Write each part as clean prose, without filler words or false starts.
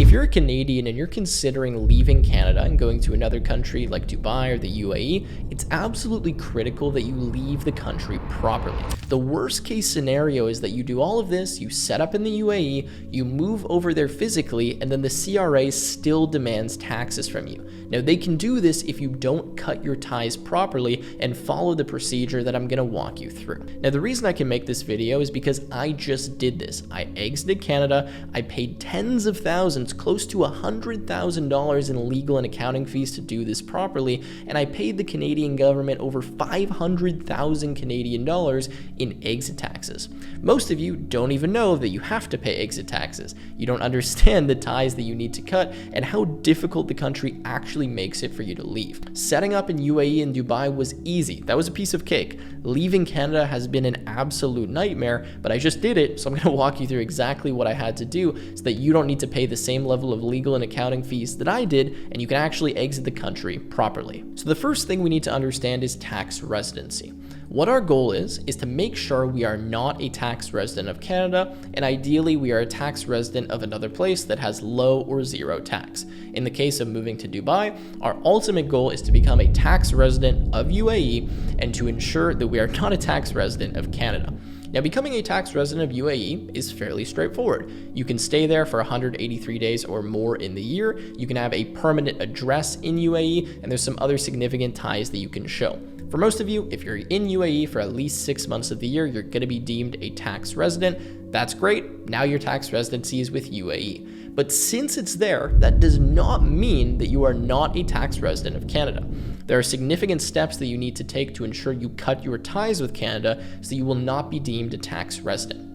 If you're a Canadian and you're considering leaving Canada and going to another country like Dubai or the UAE, it's absolutely critical that you leave the country properly. The worst case scenario is that you do all of this, you set up in the UAE, you move over there physically, and then the CRA still demands taxes from you. Now, they can do this if you don't cut your ties properly and follow the procedure that I'm going to walk you through. Now, the reason I can make this video is because I just did this. I exited Canada, I paid tens of thousands, close to $100,000 in legal and accounting fees to do this properly, and I paid the Canadian government over 500,000 Canadian dollars in exit taxes. Most of you don't even know that you have to pay exit taxes. You don't understand the ties that you need to cut and how difficult the country actually makes it for you to leave. Setting up in UAE and Dubai was easy. That was a piece of cake. Leaving Canada has been an absolute nightmare, but I just did it, so I'm going to walk you through exactly what I had to do so that you don't need to pay the same level of legal and accounting fees that I did, and you can actually exit the country properly. So the first thing we need to understand is tax residency. What our goal is to make sure we are not a tax resident of Canada, and ideally we are a tax resident of another place that has low or zero tax. In the case of moving to Dubai, our ultimate goal is to become a tax resident of UAE and to ensure that we are not a tax resident of Canada. Now, becoming a tax resident of UAE is fairly straightforward. You can stay there for 183 days or more in the year. You can have a permanent address in UAE, and there's some other significant ties that you can show. For most of you, if you're in UAE for at least 6 months of the year, you're going to be deemed a tax resident. That's great. Now your tax residency is with UAE. But since it's there, that does not mean that you are not a tax resident of Canada. There are significant steps that you need to take to ensure you cut your ties with Canada so you will not be deemed a tax resident.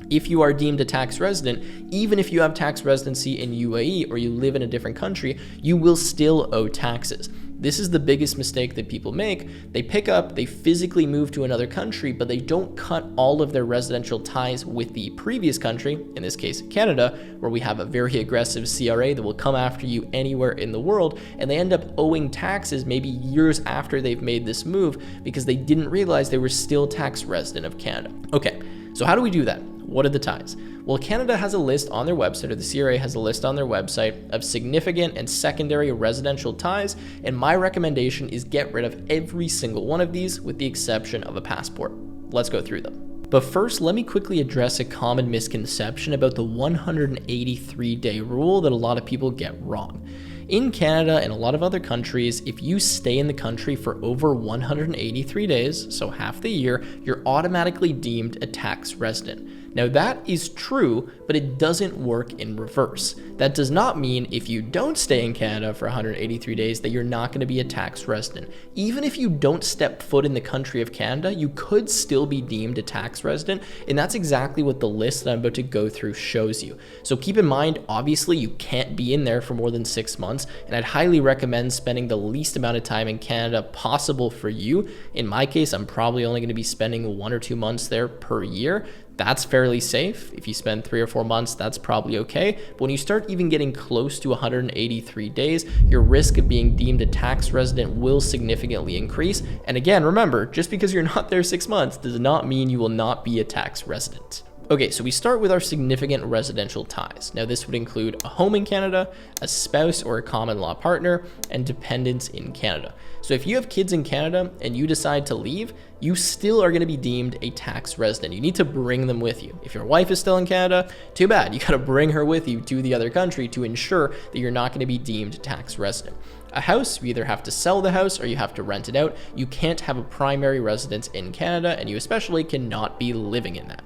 If you are deemed a tax resident, even if you have tax residency in UAE or you live in a different country, you will still owe taxes. This is the biggest mistake that people make. They pick up, they physically move to another country, but they don't cut all of their residential ties with the previous country, in this case Canada, where we have a very aggressive CRA that will come after you anywhere in the world, and they end up owing taxes maybe years after they've made this move because they didn't realize they were still tax resident of Canada. Okay, so how do we do that? What are the ties? Well, Canada has a list on their website, or the CRA has a list on their website of significant and secondary residential ties, and my recommendation is get rid of every single one of these with the exception of a passport. Let's go through them. But first, let me quickly address a common misconception about the 183-day rule that a lot of people get wrong. In Canada and a lot of other countries, if you stay in the country for over 183 days, so half the year, you're automatically deemed a tax resident. Now that is true, but it doesn't work in reverse. That does not mean if you don't stay in Canada for 183 days that you're not going to be a tax resident. Even if you don't step foot in the country of Canada, you could still be deemed a tax resident, and that's exactly what the list that I'm about to go through shows you. So keep in mind, obviously you can't be in there for more than 6 months, and I'd highly recommend spending the least amount of time in Canada possible for you. In my case, I'm probably only going to be spending 1 or 2 months there per year. That's fairly safe. If you spend 3 or 4 months, that's probably okay. But when you start even getting close to 183 days, your risk of being deemed a tax resident will significantly increase. And again, remember, just because you're not there 6 months does not mean you will not be a tax resident. Okay, so we start with our significant residential ties. Now this would include a home in Canada, a spouse or a common law partner, and dependents in Canada. So if you have kids in Canada and you decide to leave, you still are going to be deemed a tax resident. You need to bring them with you. If your wife is still in Canada, too bad. You got to bring her with you to the other country to ensure that you're not going to be deemed a tax resident. A house, you either have to sell the house or you have to rent it out. You can't have a primary residence in Canada, and you especially cannot be living in that.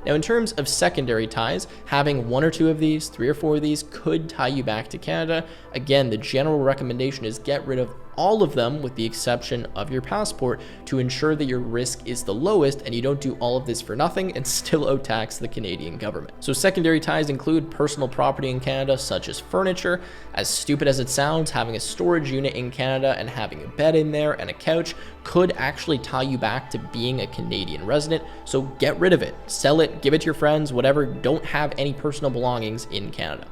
Now, in terms of secondary ties, having 1 or 2 of these, 3 or 4 of these could tie you back to Canada. Again, the general recommendation is get rid of all of them with the exception of your passport to ensure that your risk is the lowest and you don't do all of this for nothing and still owe tax to the Canadian government. So secondary ties include personal property in Canada, such as furniture. As stupid as it sounds, having a storage unit in Canada and having a bed in there and a couch could actually tie you back to being a Canadian resident. So get rid of it, sell it, give it to your friends, whatever. Don't have any personal belongings in Canada.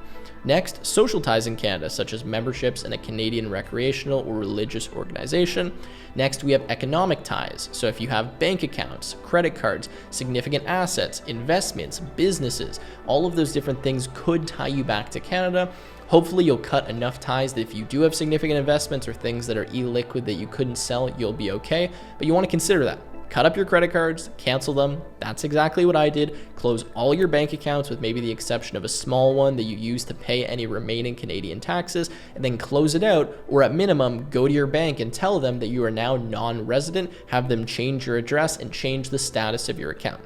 Next, social ties in Canada, such as memberships in a Canadian recreational or religious organization. Next, we have economic ties. So if you have bank accounts, credit cards, significant assets, investments, businesses, all of those different things could tie you back to Canada. Hopefully you'll cut enough ties that if you do have significant investments or things that are illiquid that you couldn't sell, you'll be okay. But you want to consider that. Cut up your credit cards, cancel them. That's exactly what I did. Close all your bank accounts with maybe the exception of a small one that you use to pay any remaining Canadian taxes, and then close it out, or at minimum, go to your bank and tell them that you are now non-resident, have them change your address and change the status of your account.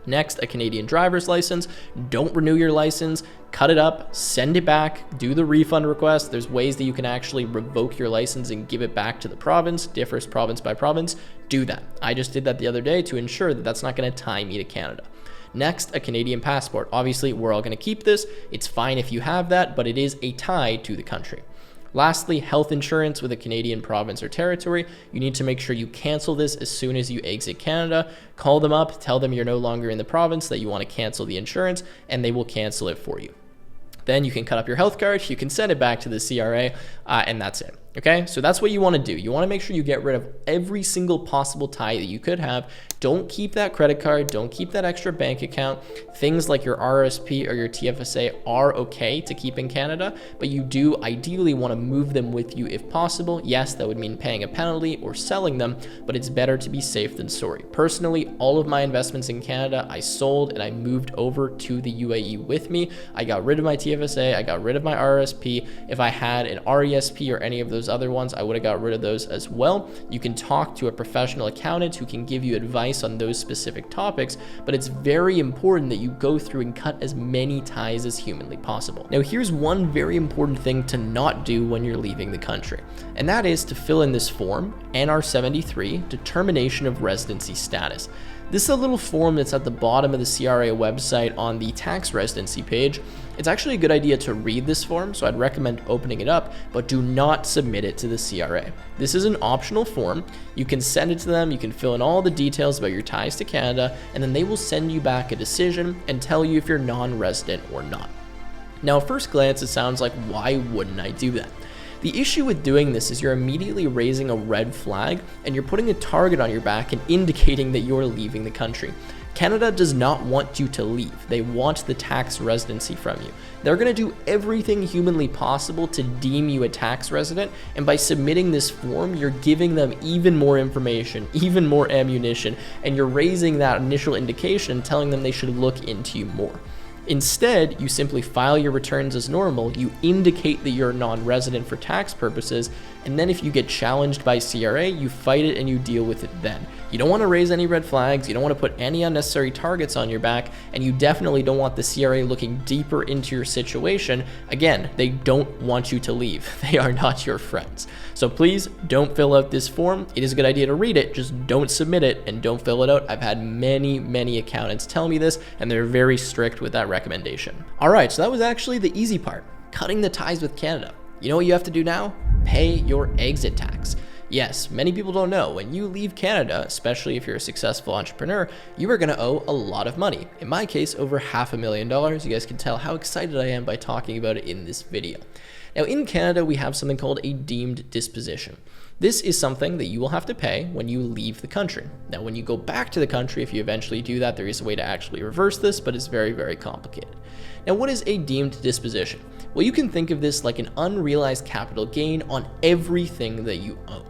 Next, a Canadian driver's license. Don't renew your license, cut it up, send it back, do the refund request. There's ways that you can actually revoke your license and give it back to the province, differs province by province. Do that. I just did that the other day to ensure that that's not going to tie me to Canada. Next, a Canadian passport. Obviously, we're all going to keep this. It's fine if you have that, but it is a tie to the country. Lastly, health insurance with a Canadian province or territory. You need to make sure you cancel this as soon as you exit Canada. Call them up, tell them you're no longer in the province, that you want to cancel the insurance, and they will cancel it for you. Then you can cut up your health card, you can send it back to the CRA, and that's it. Okay, so that's what you want to do. You want to make sure you get rid of every single possible tie that you could have. Don't keep that credit card. Don't keep that extra bank account. Things like your RSP or your TFSA are okay to keep in Canada, but you do ideally want to move them with you if possible. Yes, that would mean paying a penalty or selling them, but it's better to be safe than sorry. Personally, all of my investments in Canada, I sold and I moved over to the UAE with me. I got rid of my TFSA. I got rid of my RSP. If I had an RESP or any of those other ones, I would have got rid of those as well. You can talk to a professional accountant who can give you advice on those specific topics, but it's very important that you go through and cut as many ties as humanly possible. Now, here's one very important thing to not do when you're leaving the country, and that is to fill in this form, NR73, Determination of Residency Status. This is a little form that's at the bottom of the CRA website on the tax residency page. It's actually a good idea to read this form, so I'd recommend opening it up, but do not submit it to the CRA. This is an optional form. You can send it to them, you can fill in all the details about your ties to Canada, and then they will send you back a decision and tell you if you're non-resident or not. Now, at first glance, it sounds like, why wouldn't I do that? The issue with doing this is you're immediately raising a red flag and you're putting a target on your back and indicating that you're leaving the country. Canada does not want you to leave. They want the tax residency from you. They're going to do everything humanly possible to deem you a tax resident, and by submitting this form, you're giving them even more information, even more ammunition, and you're raising that initial indication, telling them they should look into you more. Instead, you simply file your returns as normal, you indicate that you're non-resident for tax purposes, and then if you get challenged by CRA, you fight it and you deal with it then. You don't want to raise any red flags, you don't want to put any unnecessary targets on your back, and you definitely don't want the CRA looking deeper into your situation. Again, they don't want you to leave. They are not your friends. So please don't fill out this form. It is a good idea to read it, just don't submit it and don't fill it out. I've had many accountants tell me this, and they're very strict with that recommendation. All right, so that was actually the easy part, cutting the ties with Canada. You know what you have to do now? Pay your exit tax. Yes, many people don't know, when you leave Canada, especially if you're a successful entrepreneur, you are going to owe a lot of money. In my case, over $500,000. You guys can tell how excited I am by talking about it in this video. Now, in Canada, we have something called a deemed disposition. This is something that you will have to pay when you leave the country. Now, when you go back to the country, if you eventually do that, there is a way to actually reverse this, but it's very complicated. Now, what is a deemed disposition? Well, you can think of this like an unrealized capital gain on everything that you own.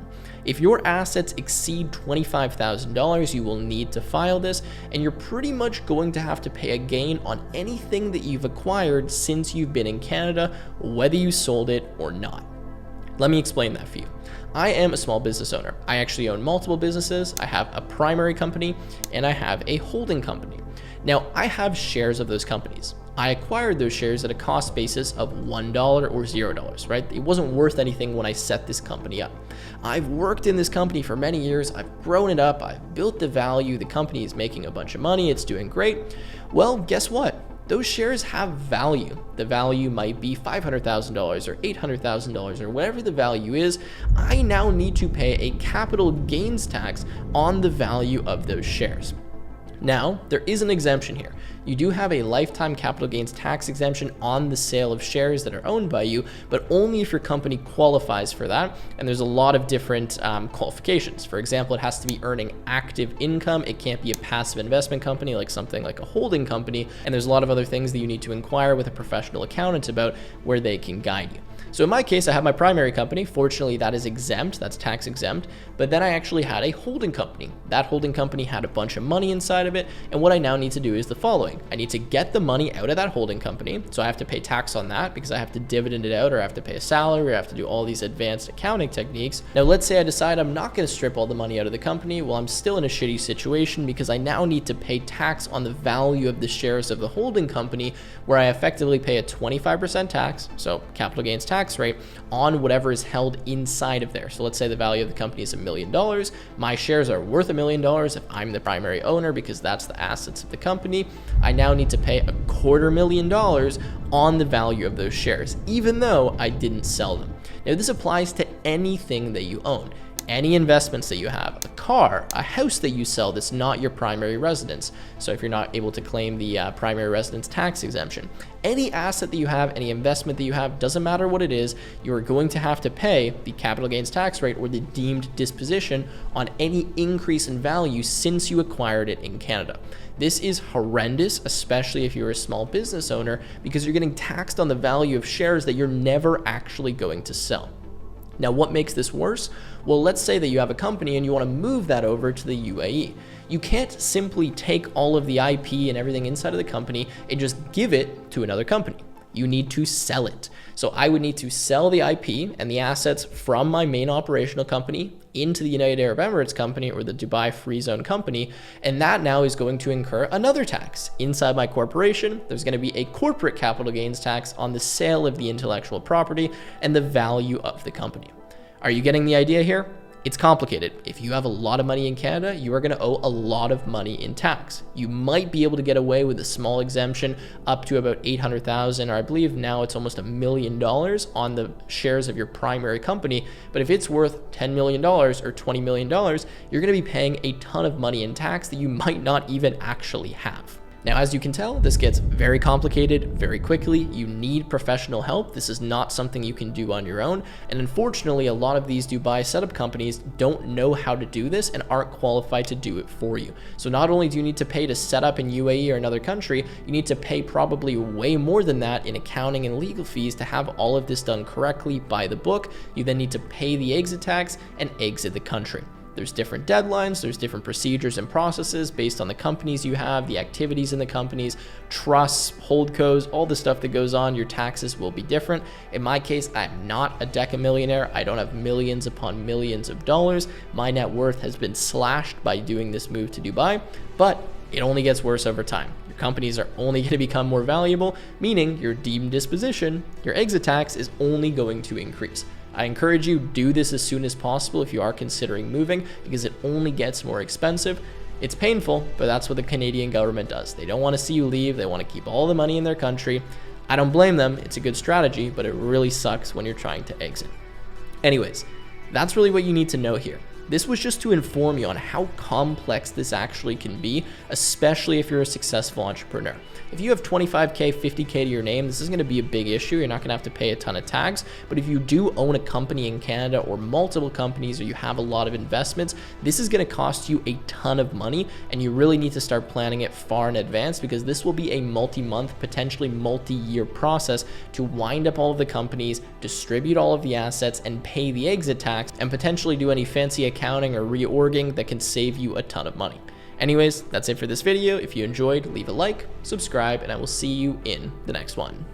If your assets exceed $25,000, you will need to file this, and you're pretty much going to have to pay a gain on anything that you've acquired since you've been in Canada, whether you sold it or not. Let me explain that for you. I am a small business owner. I actually own multiple businesses. I have a primary company and I have a holding company. Now, I have shares of those companies. I acquired those shares at a cost basis of $1 or $0, right? It wasn't worth anything when I set this company up. I've worked in this company for many years. I've grown it up. I've built the value. The company is making a bunch of money. It's doing great. Well, guess what? Those shares have value. The value might be $500,000 or $800,000 or whatever the value is. I now need to pay a capital gains tax on the value of those shares. Now, there is an exemption here. you do have a lifetime capital gains tax exemption on the sale of shares that are owned by you, but only if your company qualifies for that. And there's a lot of different qualifications. For example, it has to be earning active income. It can't be a passive investment company like something like a holding company. And there's a lot of other things that you need to inquire with a professional accountant about where they can guide you. So in my case, I have my primary company. Fortunately, that is exempt, that's tax exempt, but then I actually had a holding company. That holding company had a bunch of money inside of it, and what I now need to do is the following. I need to get the money out of that holding company, so I have to pay tax on that because I have to dividend it out, or I have to pay a salary, or I have to do all these advanced accounting techniques. Now, let's say I decide I'm not gonna strip all the money out of the company. Well, I'm still in a shitty situation because I now need to pay tax on the value of the shares of the holding company, where I effectively pay a 25% tax, so capital gains tax rate, on whatever is held inside of there. So let's say the value of the company is $1 million. My shares are worth $1 million if I'm the primary owner because that's the assets of the company. I now need to pay $250,000 on the value of those shares, even though I didn't sell them. Now, this applies to anything that you own. Any investments that you have, a car, a house that you sell that's not your primary residence. So if you're not able to claim the primary residence tax exemption, any asset that you have, any investment that you have, doesn't matter what it is, you are going to have to pay the capital gains tax rate or the deemed disposition on any increase in value since you acquired it in Canada. This is horrendous, especially if you're a small business owner, because you're getting taxed on the value of shares that you're never actually going to sell. Now, what makes this worse? Well, let's say that you have a company and you want to move that over to the UAE. You can't simply take all of the IP and everything inside of the company and just give it to another company. You need to sell it. So I would need to sell the IP and the assets from my main operational company into the United Arab Emirates company or the Dubai Free Zone company, and that now is going to incur another tax. Inside my corporation, there's going to be a corporate capital gains tax on the sale of the intellectual property and the value of the company. Are you getting the idea here? It's complicated. If you have a lot of money in Canada, you are going to owe a lot of money in tax. You might be able to get away with a small exemption up to about $800,000, or I believe now it's almost $1 million on the shares of your primary company. But if it's worth $10 million or $20 million, you're going to be paying a ton of money in tax that you might not even actually have. Now, as you can tell, this gets very complicated very quickly. You need professional help. This is not something you can do on your own. And unfortunately, a lot of these Dubai setup companies don't know how to do this and aren't qualified to do it for you. So not only do you need to pay to set up in UAE or another country, you need to pay probably way more than that in accounting and legal fees to have all of this done correctly by the book. You then need to pay the exit tax and exit the country. There's different deadlines, there's different procedures and processes based on the companies you have, the activities in the companies, trusts, holdcos, all the stuff that goes on. Your taxes will be different. In my case, I'm not a decamillionaire. I don't have millions upon millions of dollars. My net worth has been slashed by doing this move to Dubai, but it only gets worse over time. Your companies are only going to become more valuable, meaning your deemed disposition, your exit tax, is only going to increase. I encourage you, do this as soon as possible if you are considering moving, because it only gets more expensive. It's painful, but that's what the Canadian government does. They don't want to see you leave. They want to keep all the money in their country. I don't blame them. It's a good strategy, but it really sucks when you're trying to exit. Anyways, that's really what you need to know here. This was just to inform you on how complex this actually can be, especially if you're a successful entrepreneur. If you have 25K, 50K to your name, this is going to be a big issue. You're not going to have to pay a ton of tax. But if you do own a company in Canada or multiple companies, or you have a lot of investments, this is going to cost you a ton of money, and you really need to start planning it far in advance, because this will be a multi-month, potentially multi-year process to wind up all of the companies, distribute all of the assets, and pay the exit tax, and potentially do any fancy accounting or reorging that can save you a ton of money. Anyways, that's it for this video. If you enjoyed, leave a like, subscribe, and I will see you in the next one.